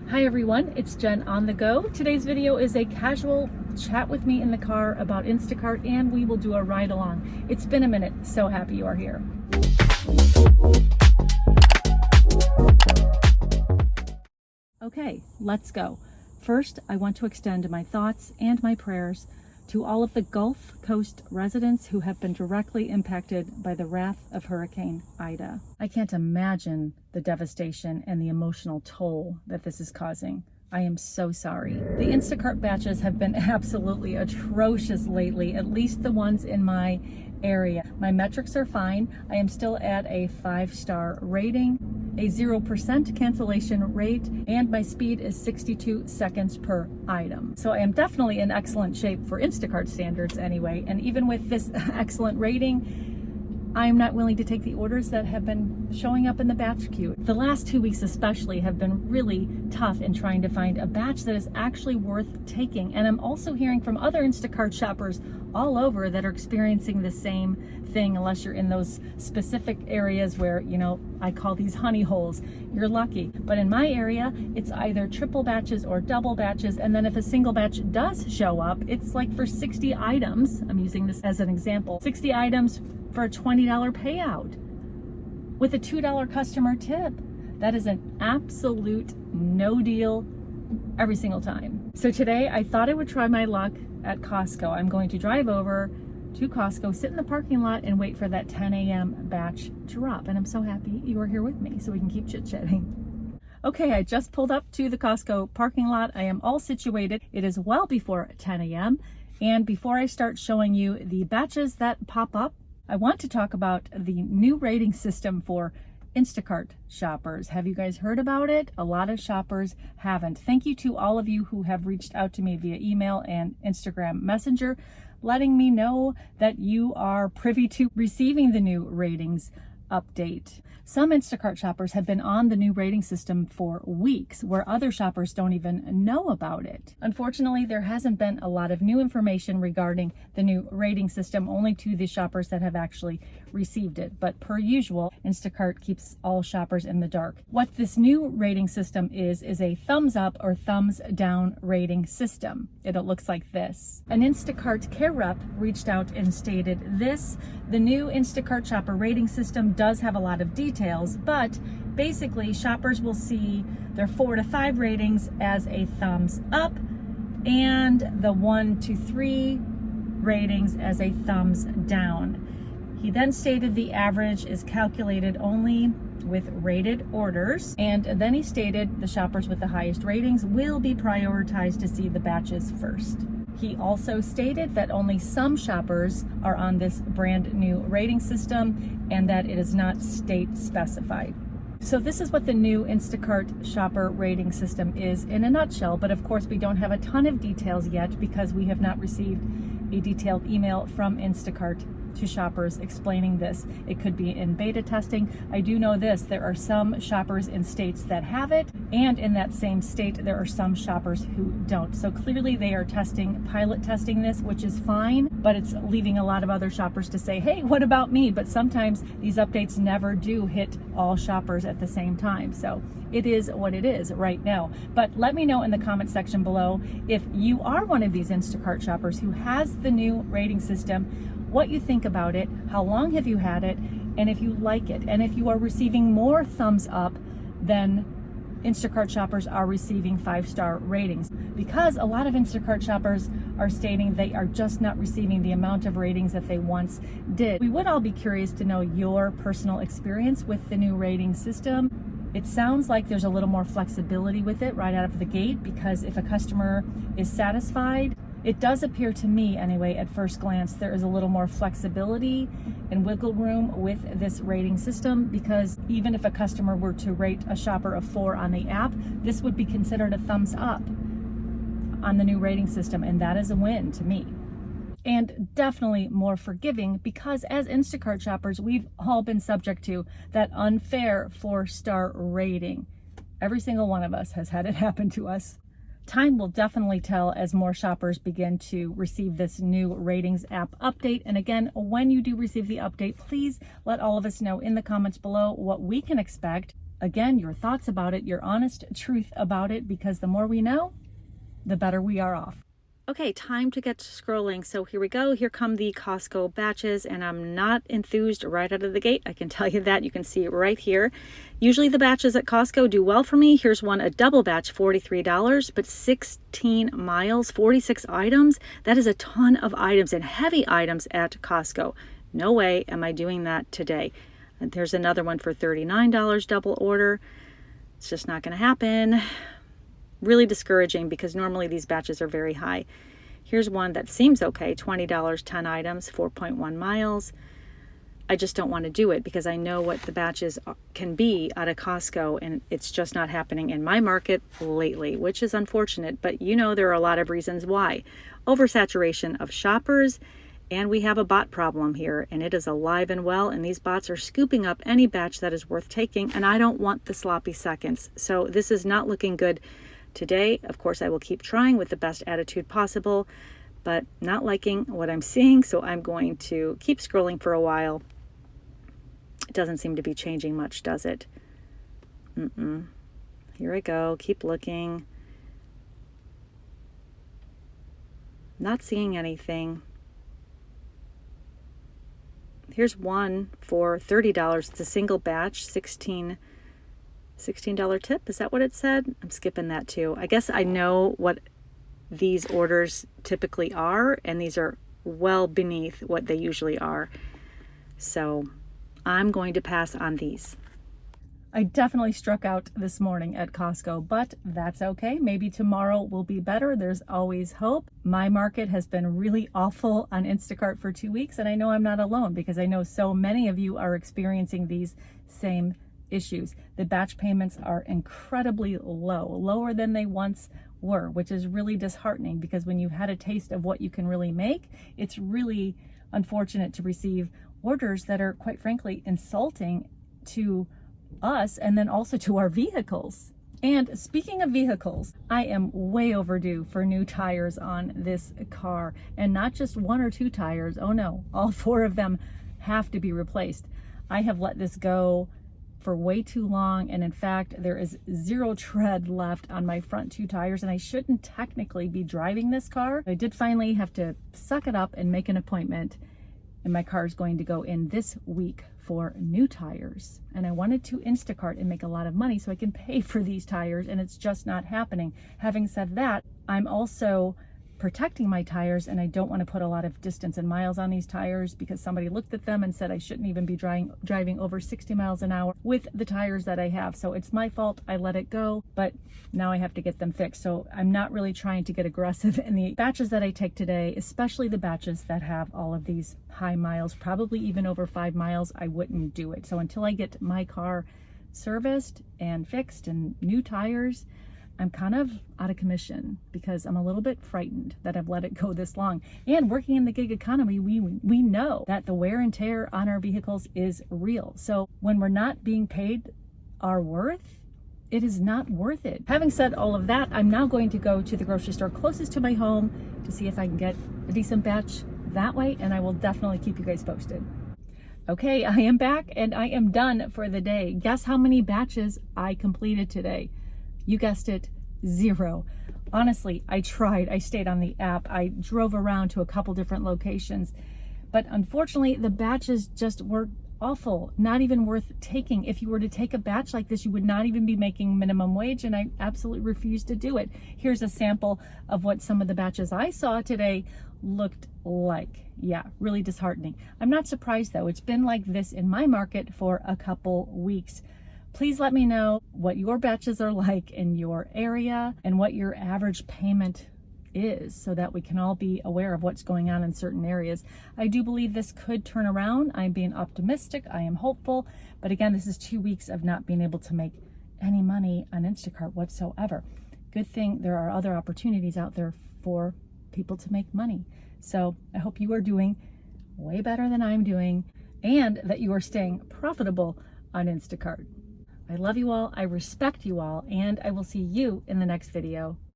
Hi everyone, it's Jen on the go. Today's video is a casual chat with me in the car about Instacart, and we will do a ride along. It's been a minute, so happy you are here. Okay, let's go. First, I want to extend my thoughts and my prayers to all of the Gulf Coast residents who have been directly impacted by the wrath of Hurricane Ida. I can't imagine the devastation and the emotional toll that this is causing. I am so sorry. The Instacart batches have been absolutely atrocious lately, at least the ones in my area. My metrics are fine. I am still at a 5-star rating, a 0% cancellation rate, and my speed is 62 seconds per item. So I am definitely in excellent shape for Instacart standards anyway. And even with this excellent rating, I am not willing to take the orders that have been showing up in the batch queue. The last 2 weeks especially have been really tough in trying to find a batch that is actually worth taking. And I'm also hearing from other Instacart shoppers all over that are experiencing the same thing, unless you're in those specific areas where, you know, I call these honey holes. You're lucky. But in my area, it's either triple batches or double batches. And then if a single batch does show up, it's like for 60 items. I'm using this as an example. 60 items for a $20 payout with a $2 customer tip. That is an absolute no deal every single time. So today I thought I would try my luck at Costco. I'm going to drive over to Costco, sit in the parking lot, and wait for that 10 a.m. batch to drop. And I'm so happy you are here with me so we can keep chit-chatting. Okay, I just pulled up to the Costco parking lot. I am all situated. It is well before 10 a.m. And before I start showing you the batches that pop up, I want to talk about the new rating system for Instacart shoppers. Have you guys heard about it? A lot of shoppers haven't. Thank you to all of you who have reached out to me via email and Instagram Messenger, letting me know that you are privy to receiving the new ratings update. Some Instacart shoppers have been on the new rating system for weeks, where other shoppers don't even know about it. Unfortunately, there hasn't been a lot of new information regarding the new rating system, only to the shoppers that have actually received it. But per usual, Instacart keeps all shoppers in the dark. What this new rating system is a thumbs up or thumbs down rating system. It looks like this. An Instacart care rep reached out and stated this: the new Instacart shopper rating system does have a lot of details, but basically shoppers will see their 4 to 5 ratings as a thumbs up and the 1 to 3 ratings as a thumbs down. He then stated the average is calculated only with rated orders, and then he stated the shoppers with the highest ratings will be prioritized to see the batches first. He also stated that only some shoppers are on this brand new rating system and that it is not state specified. So this is what the new Instacart shopper rating system is in a nutshell, but of course we don't have a ton of details yet because we have not received a detailed email from Instacart to shoppers explaining this. It could be in beta testing. I do know this: there are some shoppers in states that have it, and in that same state there are some shoppers who don't. So clearly they are pilot testing this, which is fine, but it's leaving a lot of other shoppers to say, hey, what about me? But sometimes these updates never do hit all shoppers at the same time. So it is what it is right now. But let me know in the comment section below if you are one of these Instacart shoppers who has the new rating system, what you think about it, how long have you had it, and if you like it, and if you are receiving more thumbs up than Instacart shoppers are receiving 5-star ratings. Because a lot of Instacart shoppers are stating they are just not receiving the amount of ratings that they once did. We would all be curious to know your personal experience with the new rating system. It sounds like there's a little more flexibility with it right out of the gate, because if a customer is satisfied, it does appear to me anyway, at first glance, there is a little more flexibility and wiggle room with this rating system, because even if a customer were to rate a shopper a 4 on the app, this would be considered a thumbs up on the new rating system, and that is a win to me. And definitely more forgiving, because as Instacart shoppers, we've all been subject to that unfair 4-star rating. Every single one of us has had it happen to us. Time will definitely tell as more shoppers begin to receive this new ratings app update. And again, when you do receive the update, please let all of us know in the comments below what we can expect. again, your thoughts about it, your honest truth about it, because the more we know, the better we are off. Okay, time to get scrolling. So here we go. Here come the Costco batches, and I'm not enthused right out of the gate. I can tell you that. You can see it right here. Usually the batches at Costco do well for me. Here's one, a double batch, $43, but 16 miles, 46 items. That is a ton of items and heavy items at Costco. No way am I doing that today. And there's another one for $39 double order. It's just not going to happen. Really discouraging because normally these batches are very high. Here's one that seems okay, $20, 10 items, 4.1 miles. I just don't want to do it because I know what the batches can be out of Costco, and it's just not happening in my market lately, which is unfortunate, but you know there are a lot of reasons why. Oversaturation of shoppers, and we have a bot problem here, and it is alive and well, and these bots are scooping up any batch that is worth taking, and I don't want the sloppy seconds. So this is not looking good today. Of course, I will keep trying with the best attitude possible, but not liking what I'm seeing, so I'm going to keep scrolling for a while. It doesn't seem to be changing much, does it? Here I go. Keep looking. Not seeing anything. Here's one for $30. It's a single batch, $16 tip. Is that what it said? I'm skipping that too. I guess I know what these orders typically are, and these are well beneath what they usually are. So I'm going to pass on these. I definitely struck out this morning at Costco, but that's okay. Maybe tomorrow will be better. There's always hope. My market has been really awful on Instacart for 2 weeks, and I know I'm not alone because I know so many of you are experiencing these same issues. The batch payments are incredibly low, lower than they once were, which is really disheartening because when you've had a taste of what you can really make, it's really unfortunate to receive orders that are, quite frankly, insulting to us and then also to our vehicles. And speaking of vehicles, I am way overdue for new tires on this car, and not just 1 or 2 tires. Oh no, all 4 of them have to be replaced. I have let this go for way too long, and in fact there is 0 tread left on my front 2 tires, and I shouldn't technically be driving this car. I did finally have to suck it up and make an appointment, and my car is going to go in this week for new tires, and I wanted to Instacart and make a lot of money so I can pay for these tires, and it's just not happening. Having said that, I'm also protecting my tires, and I don't want to put a lot of distance and miles on these tires because somebody looked at them and said I shouldn't even be driving over 60 miles an hour with the tires that I have. So it's my fault. I let it go, but now I have to get them fixed. So I'm not really trying to get aggressive in the batches that I take today, especially the batches that have all of these high miles, probably even over 5 miles. I wouldn't do it. So until I get my car serviced and fixed and new tires, I'm kind of out of commission because I'm a little bit frightened that I've let it go this long. And working in the gig economy, we know that the wear and tear on our vehicles is real. So when we're not being paid our worth, it is not worth it. Having said all of that, I'm now going to go to the grocery store closest to my home to see if I can get a decent batch that way, and I will definitely keep you guys posted. Okay, I am back and I am done for the day. Guess how many batches I completed today? You guessed it, 0. Honestly, I tried. I stayed on the app. I drove around to a couple different locations, but unfortunately the batches just were awful, not even worth taking. If you were to take a batch like this, you would not even be making minimum wage, and I absolutely refuse to do it. Here's a sample of what some of the batches I saw today looked like. Yeah, really disheartening. I'm not surprised though. It's been like this in my market for a couple weeks. Please let me know what your batches are like in your area and what your average payment is so that we can all be aware of what's going on in certain areas. I do believe this could turn around. I'm being optimistic. I am hopeful. But again, this is 2 weeks of not being able to make any money on Instacart whatsoever. Good thing there are other opportunities out there for people to make money. So I hope you are doing way better than I'm doing and that you are staying profitable on Instacart. I love you all, I respect you all, and I will see you in the next video.